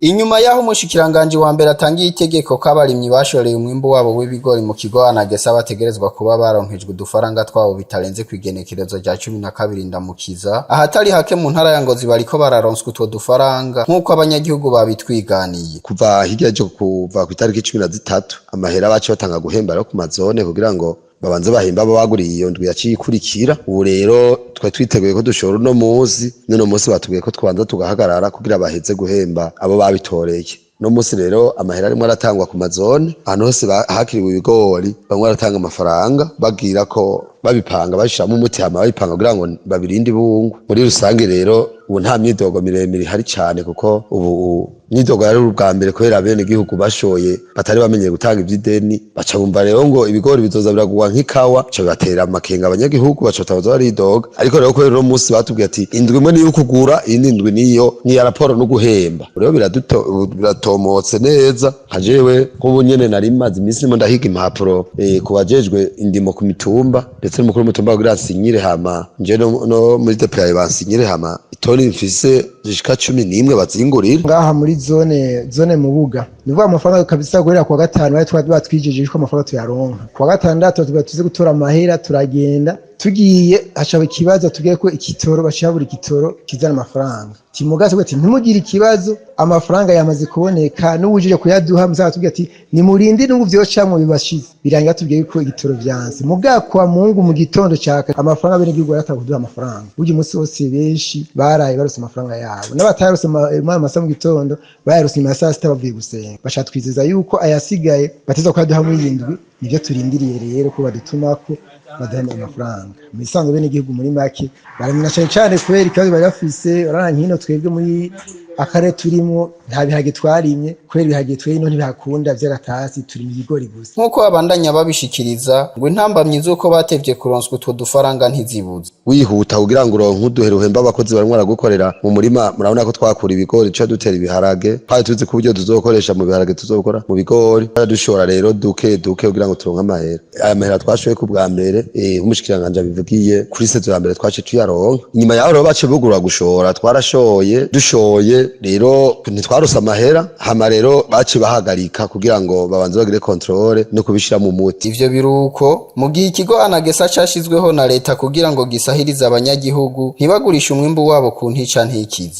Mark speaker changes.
Speaker 1: Inyuma yaho umushikiranganje wa mbere atangiye itegeko ko abarimyi bashoreye umwimbu wabo w'ibigori mu kigo Anagesa bategerezwa kuba baronkejwe udufaranga twabo bitarenze kwigenekerezo rya 12 Ndamukiza, ahatari hake mu ntara ya Ngozi bariko bararonswa utwo dufaranga nk'uko abanyagihugu babitwiganiye.
Speaker 2: Kuva hirya cyo kuva ku itariki 13 amahera bace batanga guhemba ku mazone kugira ngo babanze bahemba abo baguriye iyo ndwi yaciye ikurikira. Ubu rero twa twiteguye ko dushora no munsi batubwiye ko twanza tugahagarara kugira baheze guhemba abo babitoreye. No musi rero amahera arimwe aratangwa ku mazone, ahantu hose hakiriwe ibigori bamwe baratanga amafaranga bagira ko babipanga bashiramo umuti hama babipanga kugira ngo babirinde ibungu. Muri rusange rero ubu nta myidogo miremire hari cyane kuko ubu myidogo yari ubwa mbere kubera bene igihugu bashoye batari bamenyeye gutanga ivy'ideni, baca bumva rero ngo ibigori bizoza biragurwa nk'ikawa, baca batera amakenga abanyagihugu baca batabaza baridoga. Ariko rero kubera uno musi batubwiye ati indwi imwe niyo kugura iyindi ndwi niyo ya raporo no guhemba. Rero biratomotse neza. Hajewe nk'ubu nyene nari maze iminsi ndimo ndahiga impapuro ku bajejwe indimo ku mitumba ndetse n'umukuru w'umutumba kugira asinyire hama nje no muri DPA bansinyire hama itoni mfise zishika 11 bazingurira
Speaker 3: ngaha muri zone Mubuga. Nivuga amafaranga kabisa guhera kwa gatanu bari batwijeje ko amafaranga tuyaronka. Kwa gatandatu tuze gutora amahera turagenda tugiye hashaba ikibazo tugiye ko ikitoro bashabura ikitoro kizana amafaranga. Timugaze gwe ntimugire ikibazo amafaranga yamaze kuboneka n'ubujije kuyaduha muzaba tugiye ati ni murindi n'ubu vyocamwe bibashize birangira tugiye ko igitoro vyanse mugakwa Mungu mu gitondo cyaka amafaranga bene gihugu yatakuduha amafaranga uje umunsi wose benshi baraye barose amafaranga yabo n'abatarose masa mu gitondo bayarose mu saa 6 bavuye gusenga bashatwizeza yuko ayasigaye bateza kuyaduha mu yindwi nivyo turindiriye rero ko badutumako badahema amafaranga. Misango bene igihugu muri make baramina cyane kubera ikazi bari bafise barankino twebwe muri akare turimo nta bihage twarimye kubera ibihage twino ntibakunda vy'agatasi turi mu bigori gusa.
Speaker 1: Nkuko abandanya babishikiriza ngo intambamyi zuko batevye kuronswa utwo dufaranga ntizibuze.
Speaker 2: Wihuta kugira ngo uronke uduhere uhemba abakozi barimwe aragukorera mu murima. Murabona ko twakura ibigori cyo dutera ibiharage kandi tuzi ko uburyo tuzokoresha mu biharage tuzokora mu bigori dushora rero duke kugira ngo turonke amahera. Aya mahera twashoye ku bwa mbere umushikiranganje bivugiye kuri sezo ya mbere twace tuyaronka. Inyuma yaho rero bace bugura gushora twarashoye dushoye rero ntitwarose amahera hama rero bace bahagarika kugira ngo babanze bagire controle no kubishira mu muti.
Speaker 1: Ivyo biruko mu gihe ikigo Anagesa cashizweho na leta kugira ngo gisahirize abanyagihugu ntibagurisha umwimbu wabo ku ntica ntikize.